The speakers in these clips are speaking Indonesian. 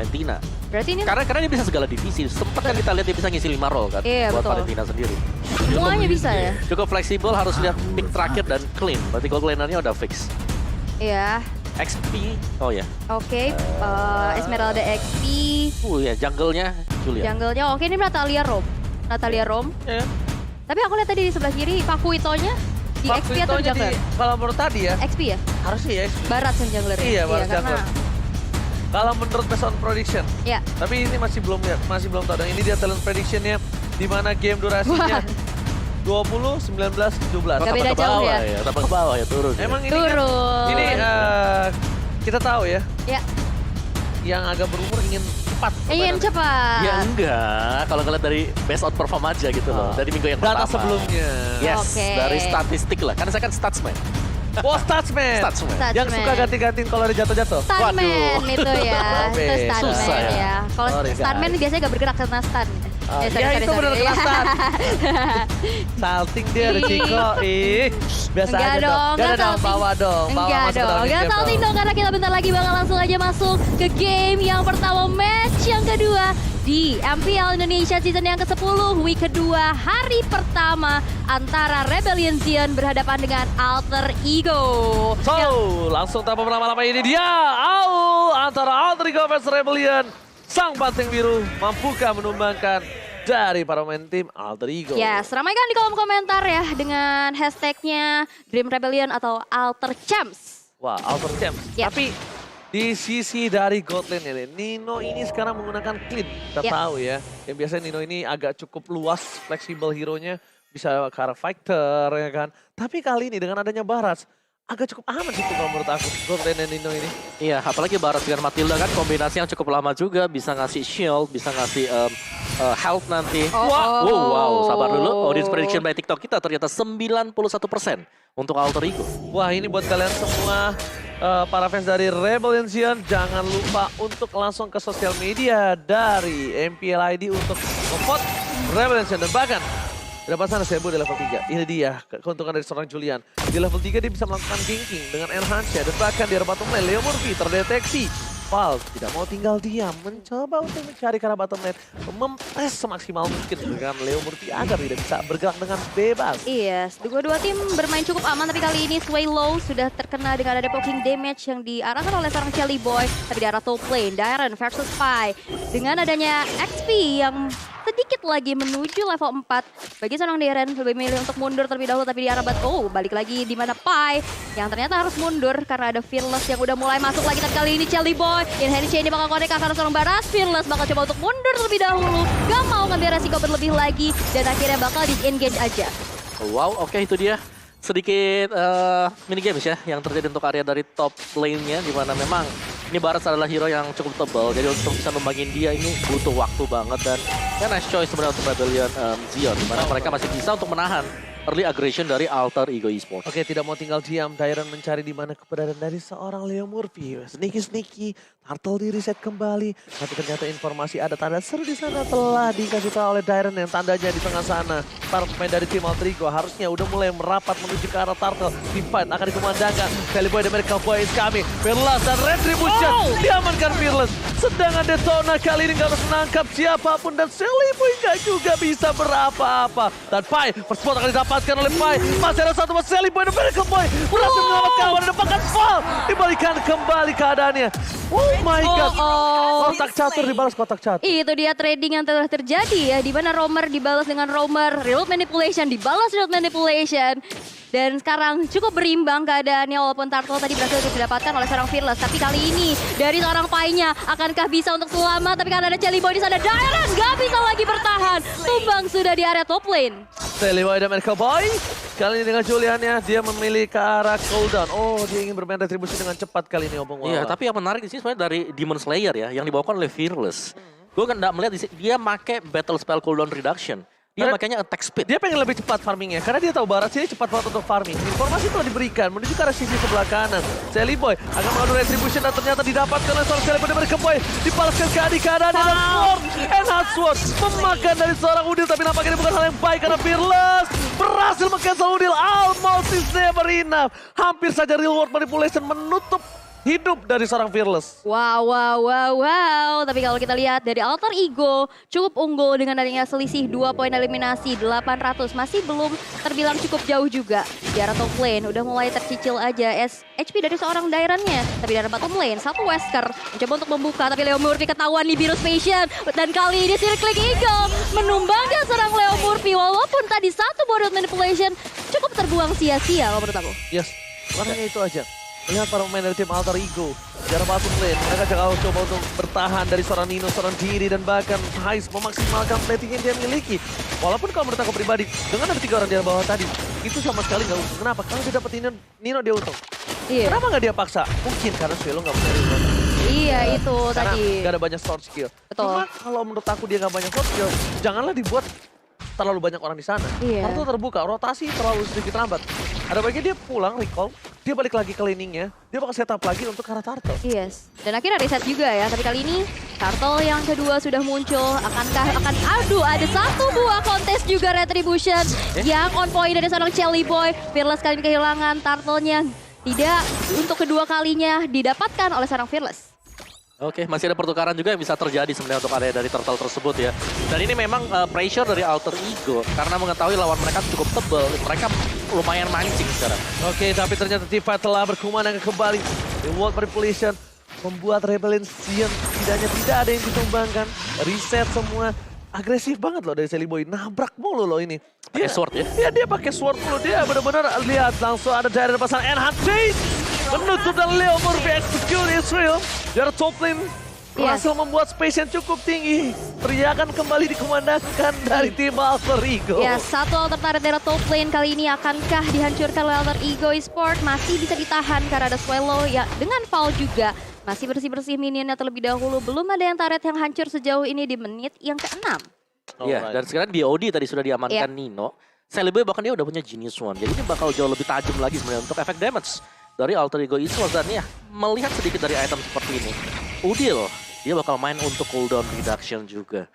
Valentina. Berarti ini Karena dia bisa segala divisi. Sempat kan kita lihat dia bisa ngisi 5 role kan Iya, buat betul. Valentina sendiri. semuanya bisa ya. Cukup fleksibel, harus lihat pick terakhir dan clean. Berarti gold lanernya udah fix. Iya. XP, oh ya. Oke, Esmeralda XP, Ya, jungle-nya Julia. jungle-nya oke ini Natalia Rom. Ya. Tapi aku lihat tadi di sebelah kiri Fakuitonya di XP atau di jungler? Kalau menurut tadi ya, XP ya? harusnya ya. Barat yang jungler. Iya, barat karena jungler. Kalau menurut based on prediction, ya. tapi ini masih belum tahu. Dan ini dia talent predictionnya di mana game durasinya 20, 19, 17. Gak beda Tambah ke jauh bawah ya. Tambah ke bawah ya, turun. Emang ini Turun. kan, ini kita tahu ya, Ya, yang agak berumur ingin cepat. ingin permainannya. cepat. Ya enggak, kalau ngeliat dari best on perform aja gitu loh. Dari minggu yang Data pertama. sebelumnya. Yes, Oke. dari statistik lah. Karena saya kan statsman. Oh, Statsman. Statsman. Yang Statsman. suka ganti-gantiin kalau ada jatuh-jatuh. Stuntman itu ya, itu stuntman Susah ya. ya. Kalau Sorry, stuntman guys. biasanya gak bergerak karena stun. Ya itu benar Iya. kena stun. Salting dia ada Ciko. Biasa Enggak aja dong, Enggak enggak dong, salting. bawa dong. Bawa Enggak masuk ke dalam dong, enggak game salting dong karena kita bentar lagi bakal langsung aja masuk ke game yang pertama, match yang kedua di MPL Indonesia season yang ke-10, week kedua, hari pertama antara Rebellion Zion berhadapan dengan Alter Ego. So, langsung tanpa berlama-lama ini dia Aul antara Alter Ego vs Rebellion. Sang banteng biru mampukah menumbangkan dari para pemain tim Alter Ego? Yes, ramaikan di kolom komentar ya dengan hashtagnya Dream Rebellion atau Alter Champs. Wah, Alter Champs. Yep. Tapi di sisi dari God Lane ini, Nino ini sekarang menggunakan clean. Kita Yep. tahu ya, yang biasanya Nino ini agak cukup luas, fleksibel hero-nya. Bisa ke arah fighter ya kan. Tapi kali ini dengan adanya Baras, agak cukup aman sih kalau menurut aku God Lane dan Nino ini. Iya, apalagi Barat dengan Matilda kan kombinasi yang cukup lama juga. Bisa ngasih shield, bisa ngasih health nanti. Wow, sabar dulu. Audience prediction by TikTok kita ternyata 91% untuk Alter Ego. Wah, ini buat kalian semua para fans dari Rebellion Zion, jangan lupa untuk langsung ke sosial media dari MPL ID untuk memvote Rebellion Zion. Dan bahkan di depan sana Sebo di level 3. Ini dia keuntungan dari seorang Julian. Di level 3 dia bisa melakukan ganking dengan enhance dan bahkan di bottom lane Leo Murphy terdeteksi. Val tidak mau tinggal diam, mencoba untuk mencari ke arah bottom lane, mempres semaksimal mungkin dengan Leo Murphy agar tidak bisa bergerak dengan bebas. Iya, dua tim bermain cukup aman, tapi kali ini Sway Low sudah terkena dengan ada poking damage yang diarahkan oleh seorang Shelly Boy, tapi di arah top lane, Darren versus Pai. Dengan adanya XP yang sedikit lagi menuju level 4, bagi seorang Darren lebih milih untuk mundur terlebih dahulu, tapi di arah balik lagi di mana Pai yang ternyata harus mundur karena ada Fearless yang udah mulai masuk lagi, tapi kali ini Shelly Boy, Inherent Chain ini bakal connect karena seorang Baras, Fearless bakal coba untuk mundur terlebih dahulu, gak mau ngambil resiko berlebih lagi, dan akhirnya bakal disengage aja. Wow, oke itu dia. Sedikit mini games ya yang terjadi untuk area dari top lane-nya, di mana memang ini Barat adalah hero yang cukup tebal, jadi untuk bisa membangin dia ini butuh waktu banget. Dan ya nice choice sebenarnya untuk Rebellion Zion, di mana mereka masih bisa untuk menahan early aggression dari Alter Ego Esports. Oke, tidak mau tinggal diam. Dairon mencari di mana keberadaan dari seorang Leo Murphy. Sneaky, Turtle di reset kembali. Tapi ternyata informasi ada tanda seru di sana telah dikasih tahu oleh Dairon yang tandanya di tengah sana. Para pemain dari tim Alter Ego harusnya udah mulai merapat menuju ke arah Turtle. Di fight akan dikumandangkan. Shelly Boy dan Miracle Boy is coming. Fearless dan Retribution diamankan Fearless. Sedangkan Detona kali ini gak harus menangkap siapapun. Dan Shelly Boy gak juga bisa berapa-apa. Dan Pai, first spot akan didapatkan oleh Pai. Masih ada satu Shelly Boy dan Miracle Boy. Berhasil menyelamatkan kawan dan dapatkan fall. Dibalikan kembali keadaannya. Oh my god. Kotak catur dibalas kotak catur. Itu dia trading yang telah terjadi ya, di mana Roamer dibalas dengan Roamer, reload manipulation dibalas reload manipulation. Dan sekarang cukup berimbang keadaannya walaupun Turtle tadi berhasil didapatkan oleh seorang Fearless. Tapi kali ini dari seorang Pai-nya akankah bisa untuk selamat? Tapi karena ada Shelly Boy di sana, Dairon gak bisa lagi bertahan. Tumbang sudah di area top lane. Shelly Boy dan Miracle Boy. Kali ini dengan Juliannya, dia memilih ke arah cooldown. Oh, dia ingin bermain retribusi dengan cepat kali ini, Opung. Iya, tapi yang menarik di sini sebenarnya dari Demon Slayer ya, yang dibawakan oleh Fearless. Gue kan nggak melihat di sini, dia make battle spell cooldown reduction. Dia makanya attack speed. Dia pengen lebih cepat farmingnya, karena dia tahu Barat sini cepat banget untuk farming. Informasi telah diberikan menuju ke arah sisi sebelah kanan. Shelly Boy akan mengadu retribution dan ternyata didapatkan oleh seorang Shelly Boy dari Boy. Dibalaskan ke adik keadaannya dan Sword. Enhance Sword memakan dari seorang Udil, tapi nampaknya ini bukan hal yang baik karena Fearless berhasil meng-cancel Udil. Almost is never enough. Hampir saja reward manipulation menutup hidup dari seorang Fearless. Wow. Tapi kalau kita lihat dari Alter Ego cukup unggul dengan adanya selisih 2 poin eliminasi 800. Masih belum terbilang cukup jauh juga. Di arah top lane udah mulai tercicil aja HP dari seorang Dairon-nya. Tapi di arah bottom lane satu Wesker mencoba untuk membuka. Tapi Leo Murphy ketahuan di Virus Passion. Dan kali ini Circling Eagle menumbangkan serang Leo Murphy. Walaupun tadi satu board manipulation cukup terbuang sia-sia kalau menurut aku. Yes, makanya itu aja. Lihat para pemain dari tim Alter Ego. Jarak bottom lane, mereka coba untuk bertahan dari seorang Nino, seorang Diri, dan bahkan Hais memaksimalkan plating yang dia miliki. Walaupun kalau menurut aku pribadi, dengan ada 3 orang di bawah tadi, itu sama sekali nggak untung. Kenapa? Kalau dia dapat Nino dia untung. Iya. Kenapa nggak dia paksa? Mungkin karena Swelo nggak punya reward. Iya itu Karena tadi. nggak ada banyak sword skill. Betul. Cuma kalau menurut aku dia nggak banyak sword skill, janganlah dibuat terlalu banyak orang di sana. Iya. Kartu terbuka, rotasi terlalu sedikit lambat. Ada baiknya dia pulang, recall, dia balik lagi ke laningnya, dia bakal setup lagi untuk ke arah turtle. Yes, dan akhirnya reset juga ya. Tapi kali ini turtle yang kedua sudah muncul. Aduh, ada satu buah kontes juga Retribution yang on point dari seorang Chelly Boy. Fearless kali ini kehilangan turtle-nya. Tidak untuk kedua kalinya didapatkan oleh seorang Fearless. Oke, masih ada pertukaran juga yang bisa terjadi sebenarnya untuk area dari turtle tersebut ya. Dan ini memang pressure dari Alter Ego karena mengetahui lawan mereka cukup tebal. Mereka lumayan mancing sekarang. Oke, tapi ternyata Tifa telah berkumandang kembali. The World Manipulation membuat Rebellion setidaknya tidak ada yang ditumbangkan. Reset semua. Agresif banget loh dari Chelly Boy. Nabrak mulu loh ini. Pakai sword ya. Dia pakai sword mulu. Dia benar-benar lihat langsung ada dari pasang Enhance Chase. Menutup dan Leo Murphy execute Israel. Dari top lane berhasil membuat space yang cukup tinggi. Teriakan kembali dikumandangkan dari tim Alter Ego. Ya, satu alter turret dari top lane kali ini akankah dihancurkan oleh Alter Ego Esport? Masih bisa ditahan karena ada Swallow ya dengan Val juga. Masih bersih-bersih minionnya terlebih dahulu. Belum ada yang turret yang hancur sejauh ini di menit yang ke-6. Iya, dan sekarang BOD tadi sudah diamankan Nino. Celebi bahkan dia udah punya Genius One. Jadi ini bakal jauh lebih tajam lagi sebenarnya untuk efek damage dari Alter Ego Esports. Dan ya, melihat sedikit dari item seperti ini. Udil, dia bakal main untuk cooldown reduction juga.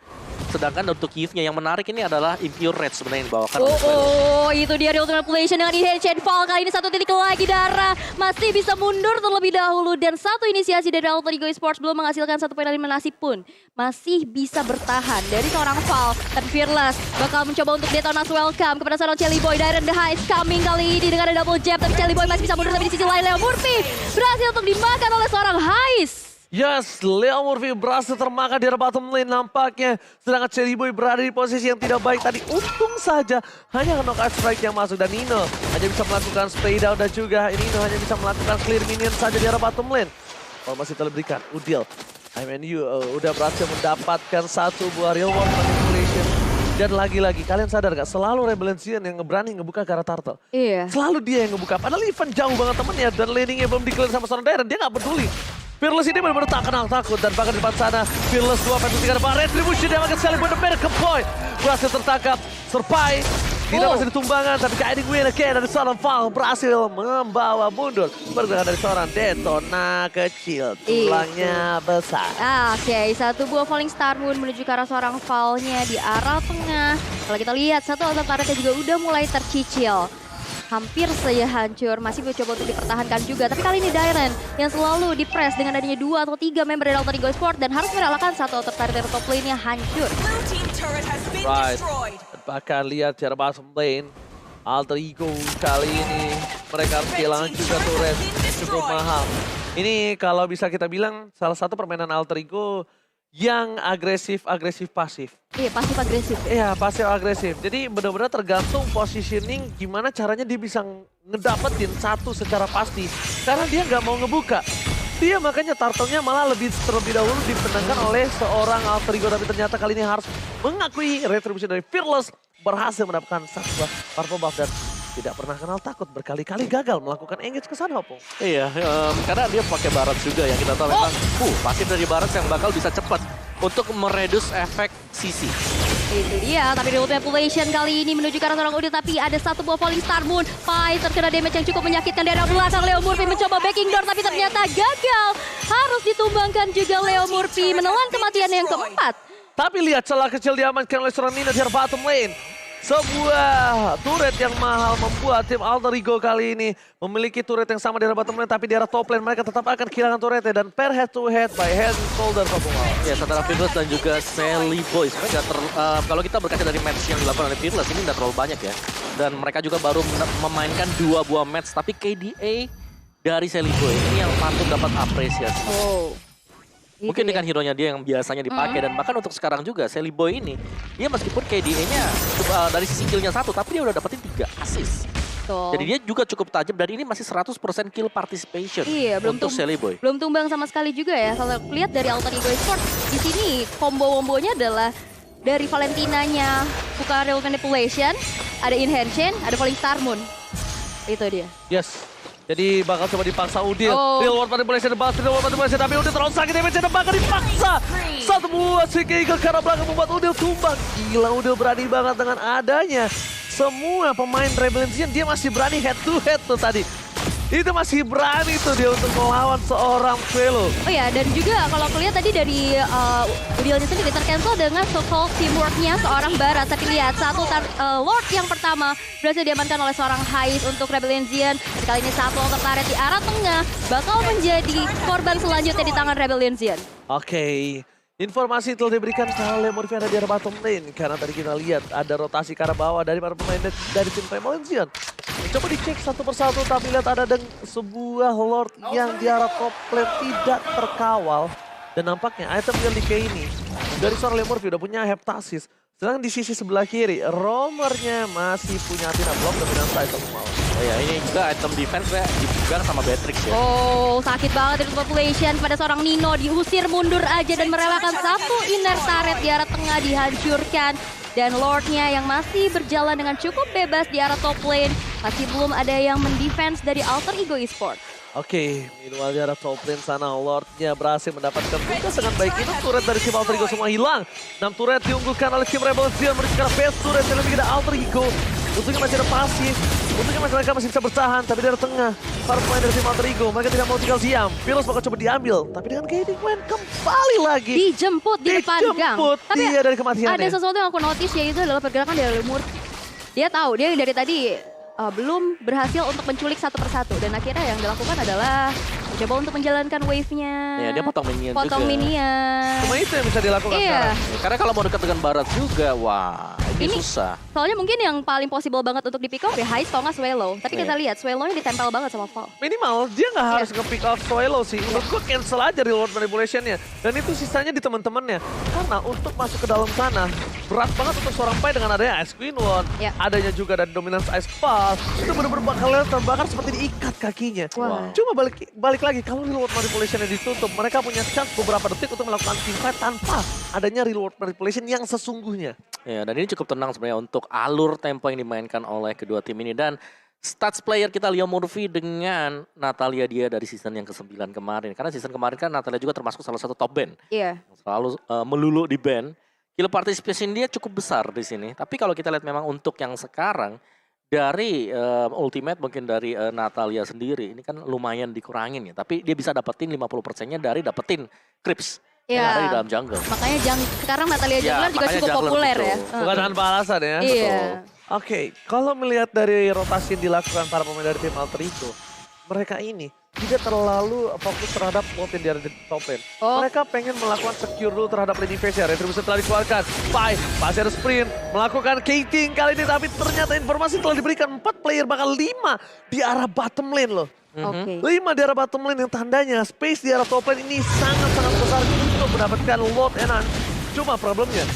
Sedangkan untuk Kiev-nya yang menarik ini adalah Impure Rage sebenarnya yang dibawakan oleh Swallow. Oh, itu dia di Ultimate Manipulation dengan Enhanced Fall. Kali ini satu titik lagi Dara. Masih bisa mundur terlebih dahulu. Dan satu inisiasi dari Alter Ego Esports belum menghasilkan satu poin eliminasi pun. Masih bisa bertahan dari seorang Val. Dan Fearless bakal mencoba untuk detonas welcome kepada seorang Chelly Boy. Dairon the Heist coming kali ini dengan ada double jab. Tapi Chelly Boy masih bisa mundur. Tapi di sisi lain Leo Murphy berhasil untuk dimakan oleh seorang Heist. Yes, Leo Murphy berhasil termakan di bottom lane nampaknya. Sedangkan Chelly Boy berada di posisi yang tidak baik tadi. Untung saja hanya knockout strike yang masuk. Dan Nino hanya bisa melakukan spray down dan juga Nino hanya bisa melakukan clear minion saja di bottom lane. Kalau masih terberikan, Udil, IMNU udah berhasil mendapatkan satu buah real world manipulation. Dan lagi-lagi, kalian sadar gak? Selalu Rebellion yang berani ngebuka ke arah turtle. Iya. Selalu dia yang ngebuka. Padahal even jauh banget temennya. Dan laningnya belum di-clear sama seorang Dairon. Dia gak peduli. Fearless ini benar-benar tak kenal takut. Dan bahkan di depan sana, Fearless 2 versus 3 depan. Retribution dia makin sekali benar-benar ke point. Berhasil tertangkap. Serpai. Tidak masih ditumbangan. Tapi guiding win again dari seorang Val. Berhasil membawa mundur. Pergerakan dari seorang Detona kecil. Tulangnya besar. Oke, satu buah Falling Star Moon menuju ke arah seorang Val-nya di arah tengah. Kalau kita lihat, satu altar turretnya juga udah mulai tercicil. Hampir saja hancur, masih mencoba untuk dipertahankan juga. Tapi kali ini Dairon yang selalu di-press dengan adanya 2 atau 3 member dari Alter Ego Sport dan harus merelakan satu altar turret dari top lane-nya hancur. Right. Bahkan lihat cara bottom lane. Alter Ego kali ini mereka harus kehilangan juga turret cukup mahal. Ini kalau bisa kita bilang salah satu permainan Alter Ego yang agresif pasif. Iya, pasif agresif. Iya, pasif agresif. Jadi benar-benar tergantung positioning gimana caranya dia bisa ngedapetin satu secara pasti. Karena dia nggak mau ngebuka. Dia makanya turtle-nya malah terlebih dahulu dipenangkan oleh seorang Alter Ego. Tapi ternyata kali ini harus mengakui Retribution dari Fearless berhasil mendapatkan satu buah purple buff dan tidak pernah kenal takut, berkali-kali gagal melakukan engage ke sana, Opung. Iya, karena dia pakai Barat juga yang kita tahu memang pasif dari Barat yang bakal bisa cepat untuk meredus efek CC. Itu dia, tapi di Ultimate Manipulation kali ini menuju ke arah seorang Udil, tapi ada satu buah Falling Star Moon. Pai terkena damage yang cukup menyakitkan dari arah belakang. Leo Murphy mencoba backing door, tapi ternyata gagal. Harus ditumbangkan juga Leo Murphy, menelan kematian yang keempat. Tapi lihat celah kecil diamankan oleh seorang Nino di bottom lane. sebuah turret yang mahal membuat tim Alter Ego kali ini memiliki turret yang sama di arah bottom lane, tapi di arah top lane mereka tetap akan kehilangan turretnya dan pair head to head by head and shoulder Papua. Ya, antara Fearless dan juga Sally Boys. Kalau kita berkaca dari match yang dilakukan oleh Fearless, ini nggak terlalu banyak ya. Dan mereka juga baru memainkan 2 buah match, tapi KDA dari Sally Boy ini yang patut dapat apresiasi. Oh. Gitu Mungkin ya. dengan hero-nya dia yang biasanya dipakai dan bahkan untuk sekarang juga Sally Boy ini dia meskipun KDA-nya dari sisi kill-nya 1 tapi dia udah dapetin 3 assist. Betul. Jadi dia juga cukup tajam dan ini masih 100% kill participation Iya, untuk Sally Boy. belum tumbang sama sekali juga ya. Kalau lihat dari Alter Ego Esports, di sini combo-wombonya adalah dari Valentinanya bukan Real Manipulation, ada Inhension, ada Falling Star Moon. Itu dia. Yes. Jadi bakal coba dipaksa Udil. Oh. Real World Manipulation debat, Real World Manipulation, tapi Udil terlalu sakit damage dan bakal dipaksa. Satu buah Sneak Eagle ke arah belakang membuat Udil tumbang. Gila, Udil berani banget dengan adanya semua pemain Rebellion, dia masih berani head to head tuh tadi. Itu masih berani tuh dia untuk melawan seorang Velo. Oh ya, dan juga kalau kulihat tadi dari Udilnya sendiri tercancel dengan so-called teamworknya seorang Barat. Tapi lihat, Lord yang pertama berhasil diamankan oleh seorang Hais untuk Rebellion. Kali ini satu tertarik di arah tengah bakal menjadi korban selanjutnya di tangan Rebellion. Oke. Informasi telah diberikan oleh Morphe ada di arah bottom lane. Karena tadi kita lihat ada rotasi ke arah bawah dari para pemain dari tim Rebellion. Coba dicek satu persatu, tapi lihat ada sebuah Lord yang di arah top lane tidak terkawal. Dan nampaknya item yang DK ini dari seorang Lemurphy udah punya Heptasis. Sedang di sisi sebelah kiri, Romernya masih punya Athena Block dan dengan item mau. Oh ya, ini juga item defense ya dipegang sama Beatrix ya. Oh, sakit banget dari population pada seorang Nino, diusir mundur aja dan merelakan satu inner turret di arah tengah dihancurkan. Dan Lordnya yang masih berjalan dengan cukup bebas di arah top lane, masih belum ada yang mendefense dari Alter Ego Esports. Oke, minimal di arah top lane sana Lordnya berhasil mendapatkan tugas dengan baik. Ini turret dari tim Alter Ego semua hilang. 6 turret diunggulkan oleh tim Rebellion merupakan best turret yang lebih ada Alter Ego. Untungnya masih ada pasif, untungnya mereka masih bisa bertahan, tapi dari tengah para pemain dari tim Alter Ego mereka tidak mau tinggal diam. Virus bakal coba diambil, tapi dengan KD Gwen kembali lagi. Dijemput di depan gang. Dijemput dia dari kematiannya. Ada sesuatu yang aku notice, yaitu adalah pergerakan dari Murphy. Dia tahu, dia dari tadi belum berhasil untuk menculik satu persatu. Dan akhirnya yang dilakukan adalah mencoba untuk menjalankan wave-nya. Ya, dia potong minion juga. Potong minion. Cuma itu yang bisa dilakukan Iya. sekarang. Ya, karena kalau mau dekat dengan Barat juga, wah ini susah. Soalnya mungkin yang paling possible banget untuk di pick off ya High atau nggak Swallow. Tapi kita Iya. lihat Swallow-nya ditempel banget sama Val. Minimal dia nggak harus nge-pick off Swallow sih. Menurut gue cancel aja reward manipulation-nya. Dan itu sisanya di teman-temannya. Karena untuk masuk ke dalam sana, berat banget untuk seorang Pai dengan adanya Ice Queen One. Ya. Adanya juga dari Dominance Ice Pass. Itu benar-benar bakal terbakar seperti diikat kakinya. Wah. Cuma balik lagi, kalau reward manipulation-nya ditutup, mereka punya chance beberapa detik untuk melakukan teamfight tanpa adanya reward manipulation yang sesungguhnya. Ya, dan ini cukup tenang sebenarnya untuk alur tempo yang dimainkan oleh kedua tim ini. Dan stats player kita Leo Murphy dengan Natalia dia dari season yang ke-9 kemarin. Karena season kemarin kan Natalia juga termasuk salah satu top band. Iya. Yang selalu melulu di band. Kill participation dia cukup besar di sini. Tapi kalau kita lihat memang untuk yang sekarang, dari ultimate mungkin dari Natalia sendiri, ini kan lumayan dikurangin ya. Tapi dia bisa dapetin 50%-nya dari dapetin creeps. Yang ada di dalam jungle. Makanya sekarang Natalia Ya, Jungler juga makanya cukup jungler, populer betul. ya. Bukan tanpa alasan ya. Iya. Oke, kalau melihat dari rotasi yang dilakukan para pemain dari tim Alter Ego, mereka ini tidak terlalu fokus terhadap plot yang ada di top lane. Oh. Mereka pengen melakukan secure dulu terhadap lane phase ya. Retribution telah dikeluarkan. Pai, masih ada sprint, melakukan gating kali ini. Tapi ternyata informasi telah diberikan 4 player bakal 5 di arah bottom lane loh. Oke. 5 di arah bottom lane yang tandanya space di arah top lane ini sangat-sangat besar untuk mendapatkan Lord Enan. Cuma problemnya,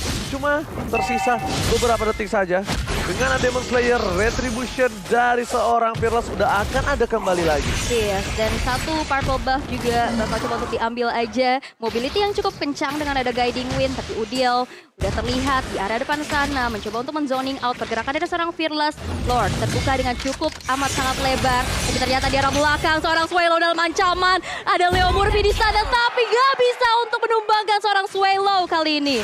tersisa beberapa detik saja. Dengan ada Demon Slayer, Retribution dari seorang Fearless udah akan ada kembali lagi. Yes, dan satu purple buff juga bakal coba untuk diambil aja. Mobility yang cukup kencang dengan ada Guiding Wind, tapi Udil udah terlihat di area depan sana, mencoba untuk menzoning out pergerakan dari seorang Fearless. Lord terbuka dengan cukup amat sangat lebar. Tapi ternyata di arah belakang seorang Swallow dalam ancaman. Ada Leo Murphy di sana, tapi gak bisa untuk menumbangkan seorang Swallow kali ini.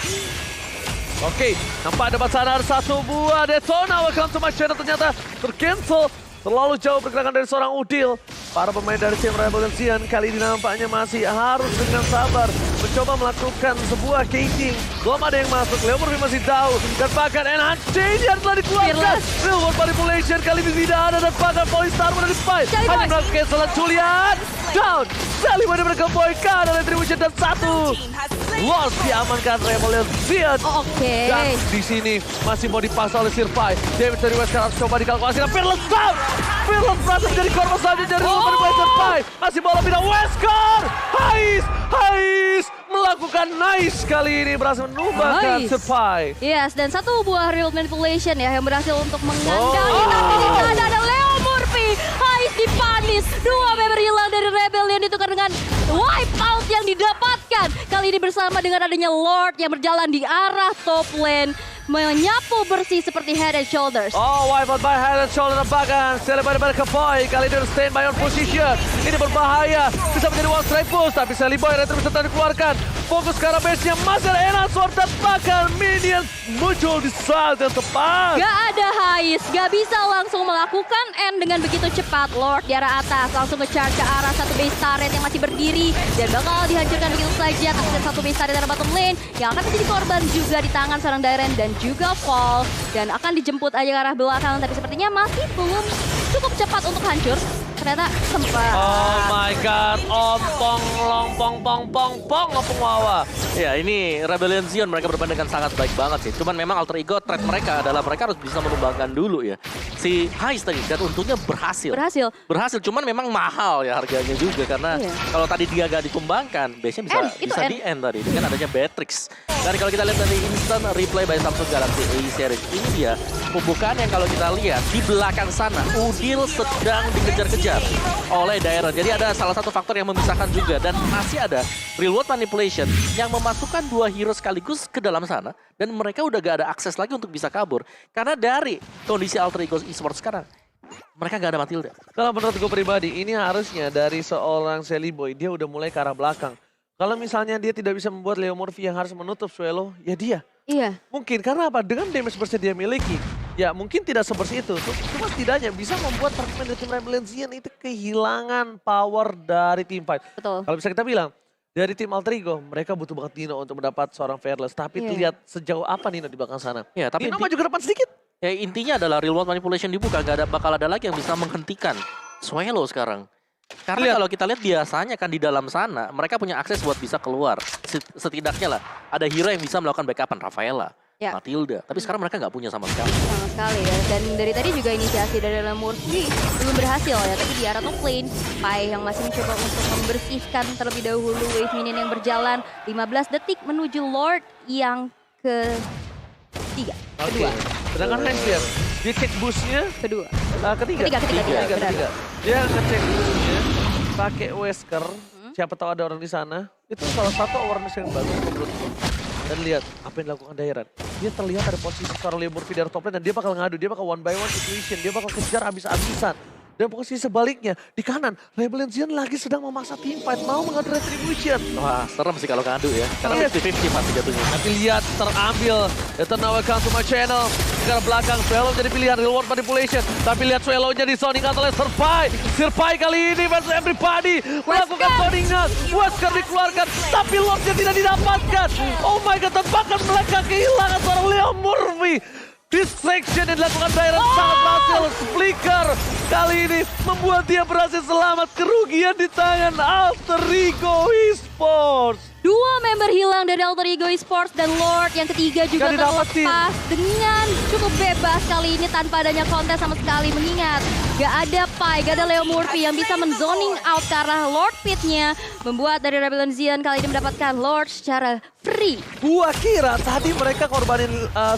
Oke, nampak ada sana ada satu buah Detona. Welcome to my channel, ternyata tercancel. Terlalu jauh pergerakan dari seorang Udil. Para pemain dari tim Rebellion kali ini nampaknya masih harus dengan sabar mencoba melakukan sebuah gating. Belum ada yang masuk, Leo Murphy masih tahu. Dan bahkan NHC yang telah dikeluarkan. Real World Manipulation kali ini tidak ada dan bahkan Polystar sudah di-fight. Hanya melakukan salah Julian. Down. Sally benar-benar keboykan dari Retribution dan satu. Lost diamankan Rebellion. Oke. Dan di sini masih mau dipaksa oleh Sirpai. David dari Wesker harus coba dikalkulasi. Dan Fearless down. Fearless berhasil menjadi korban selanjutnya dari Real World Sirpai. Masih bola pindah Wesker. Hais melakukan nice kali ini berhasil menumbangkan Sirpai. Yes, dan satu buah real manipulation ya yang berhasil untuk mengandalkan. Tapi di sana ada Leo Murphy. Hais dipanis. Dua member hilang dari Rebellion ditukar dengan wipe out yang didapatkan. Kali ini bersama dengan adanya Lord yang berjalan di arah top lane. Menyapu bersih seperti Head and Shoulders. Oh, wipe out by Head and Shoulders bahkan Sally pada Boy. Kali ini stand by on position. Ini berbahaya. Bisa menjadi one strike push. Tapi Sally Boy Retribution tadi dikeluarkan. Fokus ke arah base-nya. Masih ada Enan Sword dan bahkan minions muncul di saat yang tepat. Gak ada Hais. Gak bisa langsung melakukan end dengan begitu cepat. Lord di arah atas. Langsung nge-charge ke arah satu base turret yang masih berdiri. Dan bakal dihancurkan begitu saja. Tapi ada satu base turret di arah bottom lane. Yang akan menjadi korban juga di tangan seorang Dairen dan juga Fall, dan akan dijemput aja ke arah belakang, tapi sepertinya masih belum cukup cepat untuk hancur. Ternyata sempat. Oh my god, ompong lompong lompong wawa. Ya ini Rebellion Zion mereka bermain dengan sangat baik banget sih. Cuman memang alter ego threat mereka adalah mereka harus bisa menumbangkan dulu ya. Si Hais tadi dan untungnya berhasil. Berhasil, cuman memang mahal ya harganya juga karena kalau tadi dia gak ditumbangkan, biasanya bisa di end tadi dengan adanya Beatrix. Dan kalau kita lihat dari instant replay by Samsung Galaxy A series ini dia pembukaan yang kalau kita lihat di belakang sana Udil sedang dikejar-kejar oleh Dairen. Jadi ada salah satu faktor yang memisahkan juga dan masih ada Real World Manipulation yang memasukkan dua hero sekaligus ke dalam sana dan mereka udah gak ada akses lagi untuk bisa kabur karena dari kondisi alter ego esports sekarang mereka gak ada Matilda. Kalau menurut gue pribadi ini harusnya dari seorang Sally Boy dia udah mulai ke arah belakang. Kalau misalnya dia tidak bisa membuat Leo Murphy yang harus menutup Swallow, ya dia. Iya. Mungkin karena apa? Dengan damage burst dia miliki, ya mungkin tidak sebersih itu. Cuma setidaknya bisa membuat pemain dari tim Rebellion Zion itu kehilangan power dari team fight. Betul. Kalau bisa kita bilang, dari tim Alter Ego, mereka butuh banget Nino untuk mendapat seorang Fearless. Tapi lihat sejauh apa Nino di belakang sana. Ya, tapi Nino maju ke depan sedikit. Ya intinya adalah Real World Manipulation dibuka, bakal ada lagi yang bisa menghentikan Swallow sekarang. Karena kalau kita lihat biasanya kan di dalam sana mereka punya akses buat bisa keluar. Setidaknya lah ada hero yang bisa melakukan backupan Rafaela, Matilda. Tapi sekarang mereka nggak punya sama sekali. Sama sekali ya. Dan dari tadi juga inisiasi dari Leo Murphy belum berhasil ya. Tapi di arah top lane, Pai yang masih mencoba untuk membersihkan terlebih dahulu wave minion yang berjalan. 15 detik menuju Lord yang kedua. Sedangkan Henslier, dia cek boostnya Ketiga. Dia ngecek boostnya pakai Wesker. Siapa tahu ada orang di sana. Itu salah satu awareness yang bagus menurutku. Dan lihat apa yang dilakukan Dairen. Dia terlihat ada posisi seorang Leo Murphy dari top lane dan dia bakal ngadu. Dia bakal one by one situation. Dia bakal kejar abis-abisan. Dan posisi sebaliknya, di kanan, Rebellion Zion lagi sedang memaksa team fight, mau mengadu Retribution. Wah, serem sih kalau ngadu ya. Karena 50-50 pasti jatuhnya. Tapi lihat, terambil. Eternal welcome to my channel. Ke belakang, Swallow jadi pilihan Real World Manipulation. Tapi lihat Swallow-nya disoning out oleh Sirpai. Sirpai kali ini versus everybody. Melakukan soning out. Wesker dikeluarkan, tapi Lord-nya tidak didapatkan. Oh my god, bahkan mereka kehilangan seorang Leo Murphy. Distraction yang dilakukan Dairen sangat berhasil. Flicker kali ini membuat dia berhasil selamat kerugian di tangan Alter Ego Esports. Dua member hilang dari Alter Ego Esports dan Lord yang ketiga juga terlepas dengan cukup bebas kali ini tanpa adanya kontes sama sekali. Mengingat gak ada Pai, gak ada Leo Murphy yang bisa menzoning out ke arah Lord Pit-nya. Membuat dari Rebellion Zion kali ini mendapatkan Lord secara free. Gua kira tadi mereka korbanin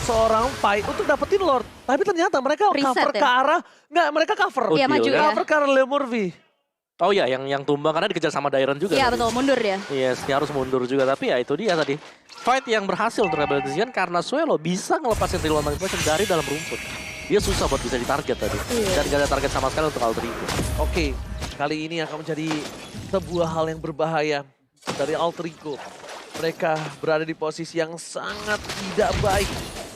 seorang Pai untuk dapetin Lord. Tapi ternyata mereka cover ke arah, mereka cover. Iya maju ya. Cover ke arah Leo Murphy. Oh ya, yang tumbang karena dikejar sama Dairen juga. Iya betul, mundur ya. Yes, dia harus mundur juga. Tapi ya itu dia tadi. Fight yang berhasil untuk Rebellion Zion karena Swallow bisa ngelepasin Real World Manipulation dari dalam rumput. Dia susah buat bisa ditarget tadi. Dan gak ada target sama sekali untuk Alter Ego. Oke, kali ini akan menjadi sebuah hal yang berbahaya dari Alter Ego. Mereka berada di posisi yang sangat tidak baik.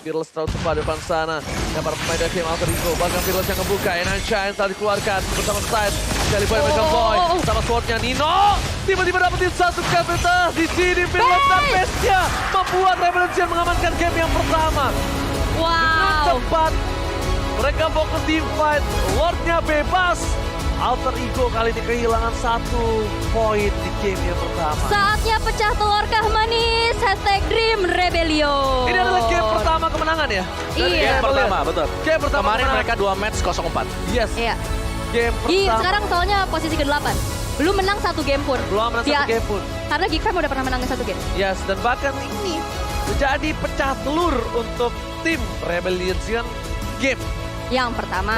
Fearless terlalu cepat depan sana. Dan para pemain dari tim Alter Ego. Bahkan Fearless yang ngebuka. Enan Shine telah dikeluarkan bersama Side. Jelly Boy Mega Boy sama swordnya Nino. Tiba-tiba dapetin satu capital di sini. Philip dan Bestia membuat Revolution mengamankan game yang pertama. Wow. Cepat. Mereka fokus di fight. Lordnya bebas. Alter Ego kali ini kehilangan 1 poin di game yang pertama. Saatnya pecah telur kah manis. Hashtag Dream Rebellion. Ini adalah game pertama kemenangan ya? Dari Iya. Game pertama, betul. Game pertama Kemarin kemenangan. mereka 2 match 0-4. Yes. Iya. Game Di pertama. sekarang soalnya posisi ke-8. Belum menang 1 game pun. Belum menang Dia- 1 game pun. Karena Geek Fam udah pernah menang 1 game. Yes, dan bahkan ini menjadi pecah telur untuk tim Rebellion game. Yang pertama.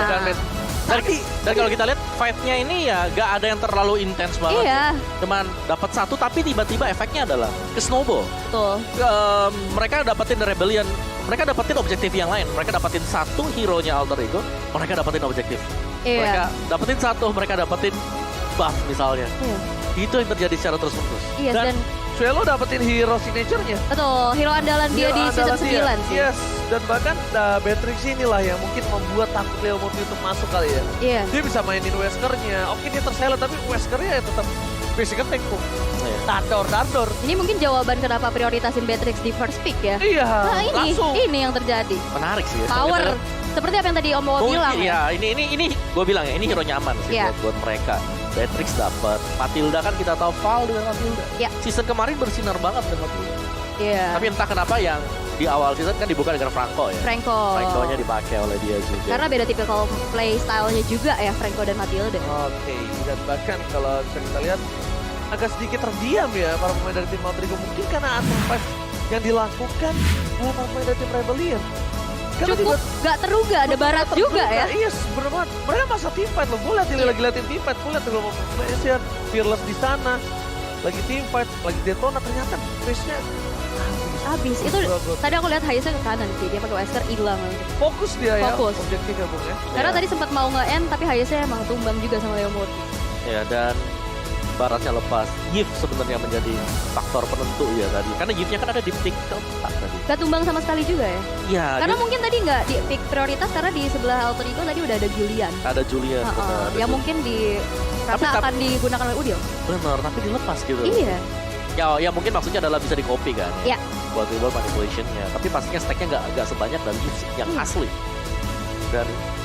Dan kalau kita lihat fight-nya ini ya gak ada yang terlalu intens banget. Iya. Cuman dapat 1 tapi tiba-tiba efeknya adalah ke snowball. Betul. Mereka dapetin Rebellion, mereka dapetin objektif yang lain. Mereka dapetin 1 hero-nya Alter Ego, mereka dapetin objektif. Mereka Iya. dapetin 1, mereka dapetin buff misalnya. Iya. Itu yang terjadi secara terus-menerus. Iya, dan Suelo dapetin hero signature-nya. betul, hero andalan dia Hero di season andalan dia. 9 sih. Yes, dan bahkan Beatrix inilah yang mungkin membuat takut Leo Murphy untuk masuk kali ya. Iya. Dia bisa mainin Wesker-nya. Oke, dia tersilent tapi Wesker-nya ya tetap basicnya tank kok. Iya. Dardor. Ini mungkin jawaban kenapa prioritasin Beatrix di first pick ya. Iya, Nah langsung. ini yang terjadi. Menarik sih ya. Power. Seperti apa yang tadi Om Bowo bilang ya. ya. Ini gue bilang ya, ini hero nyaman sih Iya. buat mereka. Beatrix dapat, Matilda kan kita tahu Val dengan Matilda. Iya. Season kemarin bersinar banget dengan Matilda. Iya. Tapi entah kenapa yang di awal season kan dibuka dengan Franco ya. Franco. Franco-nya dipakai oleh dia juga. Karena beda tipikal play style-nya juga ya Franco dan Matilda. Oke, dan bahkan kalau bisa kita lihat agak sedikit terdiam ya para pemain dari tim Alter Ego. Mungkin karena atom fight yang dilakukan oleh para pemain dari tim Rebellion. Karena Cukup gak teruga, ada barat juga ya. Iya, bener banget. Mereka masa team fight loh. Gue liat ini lagi liatin team fight. Gue liat Global Formation, Fearless di sana. Lagi team fight, lagi Daytona. Ternyata pace-nya Habis. Itu tadi aku lihat Hayesnya ke kanan sih. Dia pakai Wesker hilang. fokus dia ya. Fokus. Objektifnya Bung ya. Karena Iya. tadi sempat mau nge-end tapi Hayesnya emang tumbang juga sama Leo Murphy. Ya, dan baratnya lepas. Yif sebenarnya menjadi faktor penentu ya tadi. Karena Yifnya kan ada di pick keempat tadi. Gak tumbang sama sekali juga ya. Iya, Karena dia- mungkin tadi nggak di pick prioritas karena di sebelah Alter Ego tadi udah ada Julian. ada Julian. Heeh, benar, ada yang Julian. mungkin di Tapi- rasa akan digunakan oleh Udio. Benar, tapi dilepas gitu. Iya. Ya mungkin maksudnya adalah bisa di copy kan. Iya. Buat reward manipulation-nya. Tapi pastinya stack-nya nggak sebanyak dari Yif yang Hmm. asli. Dan